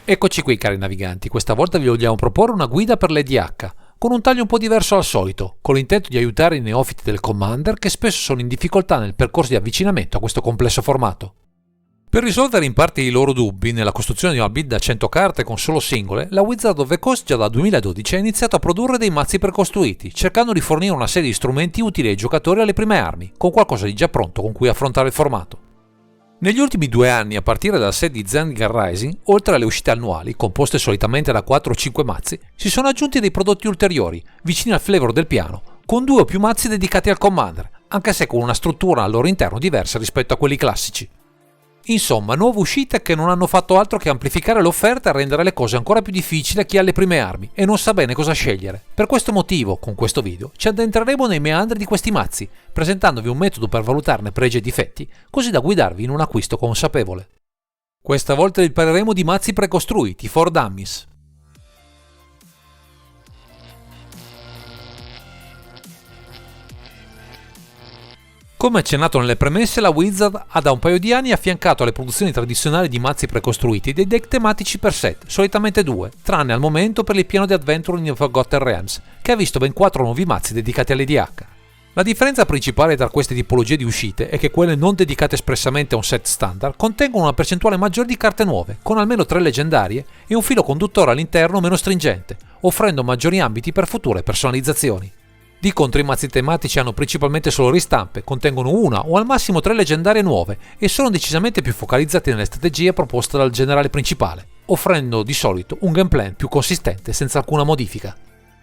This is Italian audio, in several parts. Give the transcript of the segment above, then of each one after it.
Eccoci qui cari naviganti, questa volta vi vogliamo proporre una guida per l'EDH, con un taglio un po' diverso al solito, con l'intento di aiutare i neofiti del Commander che spesso sono in difficoltà nel percorso di avvicinamento a questo complesso formato. Per risolvere in parte i loro dubbi nella costruzione di una build da 100 carte con solo singole, la Wizard of the Coast già dal 2012 ha iniziato a produrre dei mazzi precostruiti, cercando di fornire una serie di strumenti utili ai giocatori alle prime armi, con qualcosa di già pronto con cui affrontare il formato. Negli ultimi 2 anni, a partire dal set di Zendikar Rising, oltre alle uscite annuali, composte solitamente da 4 o 5 mazzi, si sono aggiunti dei prodotti ulteriori, vicini al flavor del piano, con 2 o più mazzi dedicati al Commander, anche se con una struttura al loro interno diversa rispetto a quelli classici. Insomma, nuove uscite che non hanno fatto altro che amplificare l'offerta e rendere le cose ancora più difficili a chi ha le prime armi e non sa bene cosa scegliere. Per questo motivo, con questo video, ci addentreremo nei meandri di questi mazzi, presentandovi un metodo per valutarne pregi e difetti, così da guidarvi in un acquisto consapevole. Questa volta vi parleremo di mazzi precostruiti, for dummies. Come accennato nelle premesse, la Wizard ha da un paio di anni affiancato alle produzioni tradizionali di mazzi precostruiti dei deck tematici per set, solitamente 2, tranne al momento per il piano di Adventure in the Forgotten Realms, che ha visto ben 4 nuovi mazzi dedicati all'EDH. La differenza principale tra queste tipologie di uscite è che quelle non dedicate espressamente a un set standard contengono una percentuale maggiore di carte nuove, con almeno 3 leggendarie e un filo conduttore all'interno meno stringente, offrendo maggiori ambiti per future personalizzazioni. Di contro i mazzi tematici hanno principalmente solo ristampe, contengono 1 o al massimo 3 leggendarie nuove e sono decisamente più focalizzati nelle strategie proposte dal generale principale, offrendo di solito un gameplay più consistente senza alcuna modifica.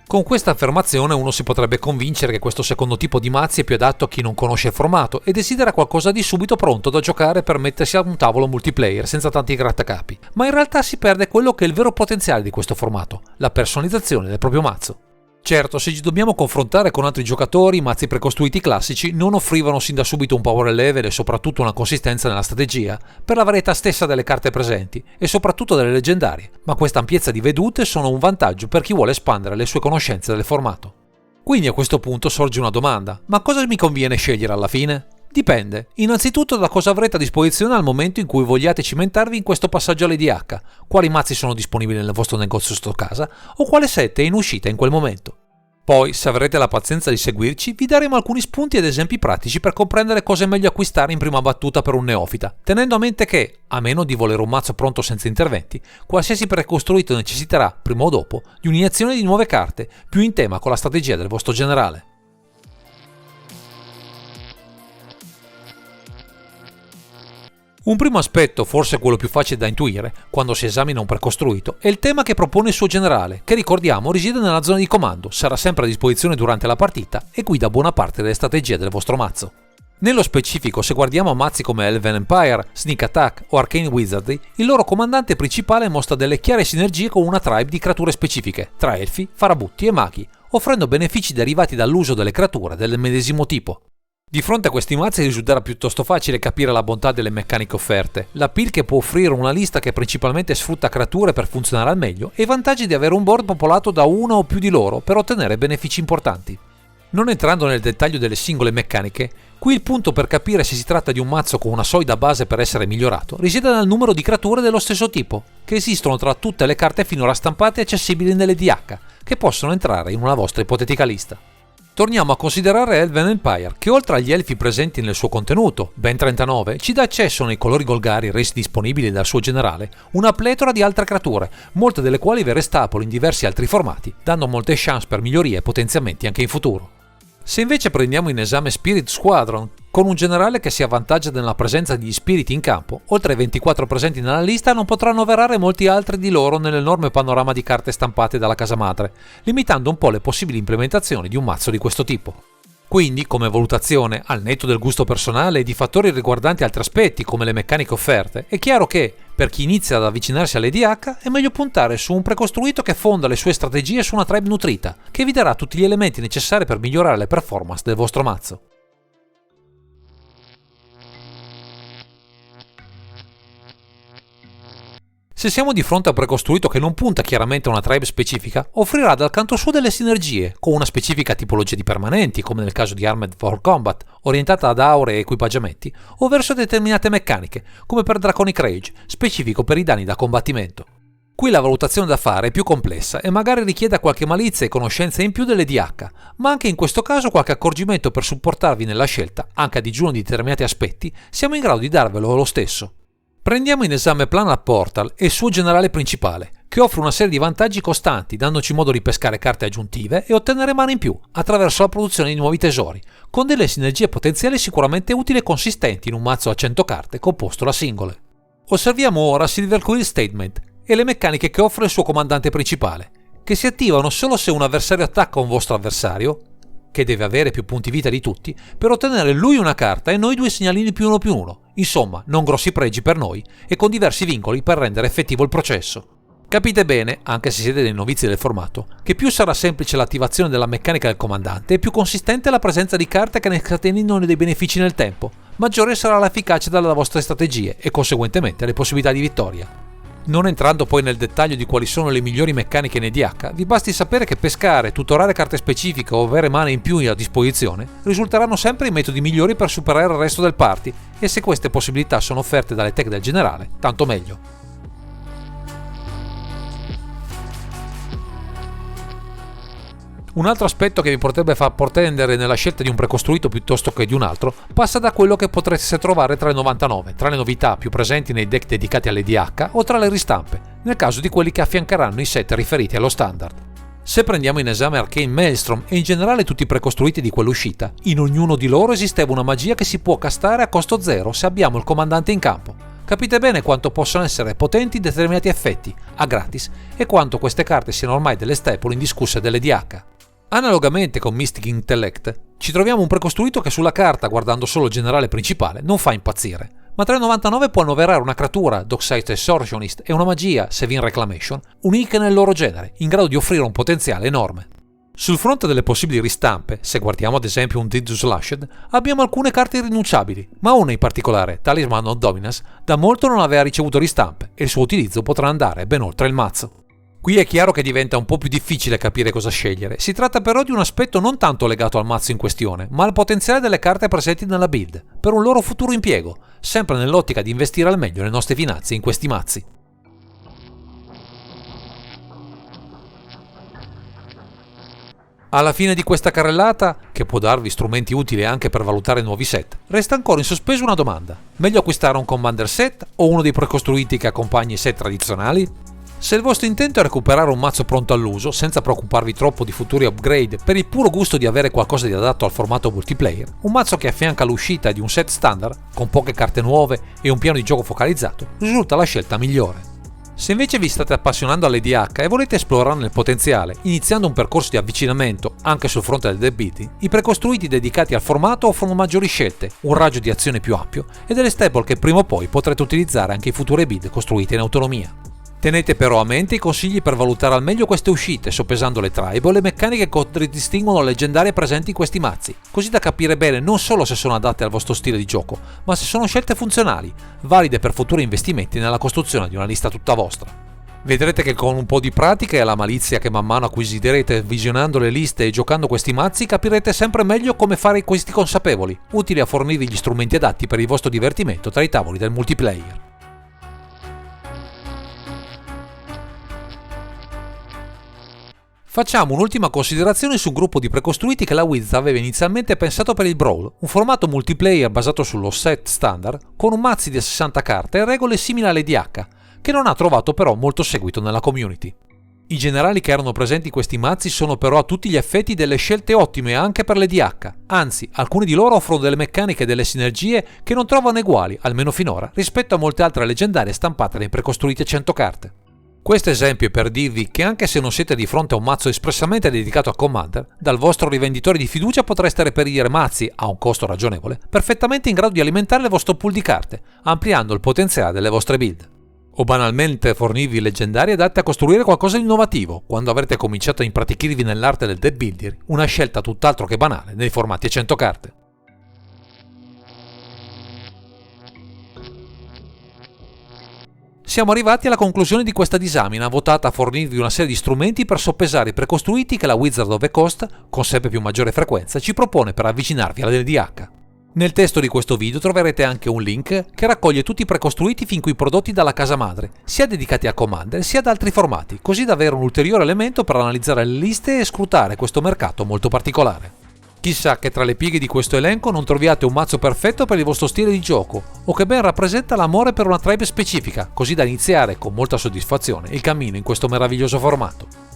Con questa affermazione uno si potrebbe convincere che questo secondo tipo di mazzi è più adatto a chi non conosce il formato e desidera qualcosa di subito pronto da giocare per mettersi a un tavolo multiplayer senza tanti grattacapi, ma in realtà si perde quello che è il vero potenziale di questo formato, la personalizzazione del proprio mazzo. Certo, se ci dobbiamo confrontare con altri giocatori, i mazzi precostruiti classici non offrivano sin da subito un power level e soprattutto una consistenza nella strategia, per la varietà stessa delle carte presenti e soprattutto delle leggendarie, ma questa ampiezza di vedute sono un vantaggio per chi vuole espandere le sue conoscenze del formato. Quindi a questo punto sorge una domanda: ma cosa mi conviene scegliere alla fine? Dipende, innanzitutto da cosa avrete a disposizione al momento in cui vogliate cimentarvi in questo passaggio all'EDH, quali mazzi sono disponibili nel vostro negozio sotto casa o quale set è in uscita in quel momento. Poi, se avrete la pazienza di seguirci, vi daremo alcuni spunti ed esempi pratici per comprendere cosa è meglio acquistare in prima battuta per un neofita, tenendo a mente che, a meno di volere un mazzo pronto senza interventi, qualsiasi precostruito necessiterà, prima o dopo, di un'iniezione di nuove carte, più in tema con la strategia del vostro generale. Un primo aspetto, forse quello più facile da intuire, quando si esamina un precostruito, è il tema che propone il suo generale, che ricordiamo riside nella zona di comando, sarà sempre a disposizione durante la partita e guida buona parte delle strategie del vostro mazzo. Nello specifico, se guardiamo a mazzi come Elven Empire, Sneak Attack o Arcane Wizardry, il loro comandante principale mostra delle chiare sinergie con una tribe di creature specifiche, tra elfi, farabutti e maghi, offrendo benefici derivati dall'uso delle creature del medesimo tipo. Di fronte a questi mazzi risulterà piuttosto facile capire la bontà delle meccaniche offerte, l'appeal che può offrire una lista che principalmente sfrutta creature per funzionare al meglio e i vantaggi di avere un board popolato da una o più di loro per ottenere benefici importanti. Non entrando nel dettaglio delle singole meccaniche, qui il punto per capire se si tratta di un mazzo con una solida base per essere migliorato risiede nel numero di creature dello stesso tipo, che esistono tra tutte le carte finora stampate e accessibili nell'EDH, che possono entrare in una vostra ipotetica lista. Torniamo a considerare Elven Empire, che oltre agli elfi presenti nel suo contenuto, ben 39, ci dà accesso nei colori golgari resi disponibili dal suo generale una pletora di altre creature, molte delle quali vere staple in diversi altri formati, dando molte chance per migliorie e potenziamenti anche in futuro. Se invece prendiamo in esame Spirit Squadron, con un generale che si avvantaggia nella presenza di spiriti in campo, oltre ai 24 presenti nella lista non potrà annoverare molti altri di loro nell'enorme panorama di carte stampate dalla casa madre, limitando un po' le possibili implementazioni di un mazzo di questo tipo. Quindi, come valutazione, al netto del gusto personale e di fattori riguardanti altri aspetti come le meccaniche offerte, è chiaro che, per chi inizia ad avvicinarsi all'EDH, è meglio puntare su un precostruito che fonda le sue strategie su una tribe nutrita, che vi darà tutti gli elementi necessari per migliorare le performance del vostro mazzo. Se siamo di fronte a un precostruito che non punta chiaramente a una tribe specifica, offrirà dal canto suo delle sinergie, con una specifica tipologia di permanenti, come nel caso di Armed for Combat, orientata ad aure e equipaggiamenti, o verso determinate meccaniche, come per Draconic Rage, specifico per i danni da combattimento. Qui la valutazione da fare è più complessa e magari richiede qualche malizia e conoscenza in più dell'EDH, ma anche in questo caso qualche accorgimento per supportarvi nella scelta, anche a digiuno di determinati aspetti, siamo in grado di darvelo lo stesso. Prendiamo in esame Planar Portal e il suo generale principale, che offre una serie di vantaggi costanti, dandoci modo di pescare carte aggiuntive e ottenere mana in più, attraverso la produzione di nuovi tesori, con delle sinergie potenziali sicuramente utili e consistenti in un mazzo a 100 carte composto da singole. Osserviamo ora Silver Quill Statement e le meccaniche che offre il suo comandante principale, che si attivano solo se un avversario attacca un vostro avversario, che deve avere più punti vita di tutti, per ottenere lui una carta e noi 2 segnalini +1/+1, insomma non grossi pregi per noi e con diversi vincoli per rendere effettivo il processo. Capite bene, anche se siete dei novizi del formato, che più sarà semplice l'attivazione della meccanica del comandante e più consistente la presenza di carte che ne scatenino dei benefici nel tempo, maggiore sarà l'efficacia delle vostre strategie e conseguentemente le possibilità di vittoria. Non entrando poi nel dettaglio di quali sono le migliori meccaniche in EDH, vi basti sapere che pescare, tutorare carte specifiche o avere mana in più a disposizione risulteranno sempre i metodi migliori per superare il resto del party, e se queste possibilità sono offerte dalle tech del generale, tanto meglio. Un altro aspetto che vi potrebbe far portendere nella scelta di un precostruito piuttosto che di un altro passa da quello che potreste trovare tra le 99, tra le novità più presenti nei deck dedicati all'EDH o tra le ristampe, nel caso di quelli che affiancheranno i set riferiti allo standard. Se prendiamo in esame Arcane Maelstrom e in generale tutti i precostruiti di quell'uscita, in ognuno di loro esisteva una magia che si può castare a costo zero se abbiamo il comandante in campo. Capite bene quanto possono essere potenti determinati effetti, a gratis, e quanto queste carte siano ormai delle staple indiscusse dell'EDH. Analogamente con Mystic Intellect, ci troviamo un precostruito che sulla carta, guardando solo il generale principale, non fa impazzire, ma tra i 99 può annoverare una creatura, Dockside Extortionist, e una magia, Seven Reclamation, uniche nel loro genere, in grado di offrire un potenziale enorme. Sul fronte delle possibili ristampe, se guardiamo ad esempio un Dead Slashed, abbiamo alcune carte irrinunciabili, ma una in particolare, Talisman of Dominance, da molto non aveva ricevuto ristampe e il suo utilizzo potrà andare ben oltre il mazzo. Qui è chiaro che diventa un po' più difficile capire cosa scegliere, si tratta però di un aspetto non tanto legato al mazzo in questione, ma al potenziale delle carte presenti nella build, per un loro futuro impiego, sempre nell'ottica di investire al meglio le nostre finanze in questi mazzi. Alla fine di questa carrellata, che può darvi strumenti utili anche per valutare nuovi set, resta ancora in sospeso una domanda: meglio acquistare un Commander set o uno dei precostruiti che accompagni i set tradizionali? Se il vostro intento è recuperare un mazzo pronto all'uso, senza preoccuparvi troppo di futuri upgrade, per il puro gusto di avere qualcosa di adatto al formato multiplayer, un mazzo che affianca l'uscita di un set standard, con poche carte nuove e un piano di gioco focalizzato, risulta la scelta migliore. Se invece vi state appassionando all'EDH e volete esplorarne il potenziale, iniziando un percorso di avvicinamento anche sul fronte del deck building, i precostruiti dedicati al formato offrono maggiori scelte, un raggio di azione più ampio e delle staple che prima o poi potrete utilizzare anche in future build costruite in autonomia. Tenete però a mente i consigli per valutare al meglio queste uscite, soppesando le tribe o le meccaniche che contraddistinguono le leggendarie presenti in questi mazzi, così da capire bene non solo se sono adatte al vostro stile di gioco, ma se sono scelte funzionali, valide per futuri investimenti nella costruzione di una lista tutta vostra. Vedrete che con un po' di pratica e la malizia che man mano acquisirete visionando le liste e giocando questi mazzi, capirete sempre meglio come fare questi consapevoli, utili a fornirvi gli strumenti adatti per il vostro divertimento tra i tavoli del multiplayer. Facciamo un'ultima considerazione su un gruppo di precostruiti che la Wizard aveva inizialmente pensato per il Brawl, un formato multiplayer basato sullo set standard, con un mazzi di 60 carte e regole simili all'EDH, che non ha trovato però molto seguito nella community. I generali che erano presenti in questi mazzi sono però a tutti gli effetti delle scelte ottime anche per l'EDH, anzi alcuni di loro offrono delle meccaniche e delle sinergie che non trovano eguali, almeno finora, rispetto a molte altre leggendarie stampate nei precostruiti a 100 carte. Questo esempio è per dirvi che anche se non siete di fronte a un mazzo espressamente dedicato a Commander, dal vostro rivenditore di fiducia potreste reperire mazzi, a un costo ragionevole, perfettamente in grado di alimentare il vostro pool di carte, ampliando il potenziale delle vostre build. O banalmente fornirvi leggendari adatte a costruire qualcosa di innovativo, quando avrete cominciato a impratichirvi nell'arte del deck builder, una scelta tutt'altro che banale nei formati a 100 carte. Siamo arrivati alla conclusione di questa disamina, votata a fornirvi una serie di strumenti per soppesare i precostruiti che la Wizard of the Coast, con sempre più maggiore frequenza, ci propone per avvicinarvi all'EDH. Nel testo di questo video troverete anche un link che raccoglie tutti i precostruiti fin qui prodotti dalla casa madre, sia dedicati a Commander sia ad altri formati, così da avere un ulteriore elemento per analizzare le liste e scrutare questo mercato molto particolare. Chissà che tra le pieghe di questo elenco non troviate un mazzo perfetto per il vostro stile di gioco, o che ben rappresenta l'amore per una tribe specifica, così da iniziare con molta soddisfazione il cammino in questo meraviglioso formato.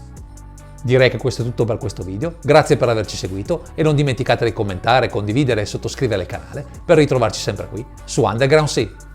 Direi che questo è tutto per questo video, grazie per averci seguito e non dimenticate di commentare, condividere e sottoscrivere il canale per ritrovarci sempre qui su Underground Sea.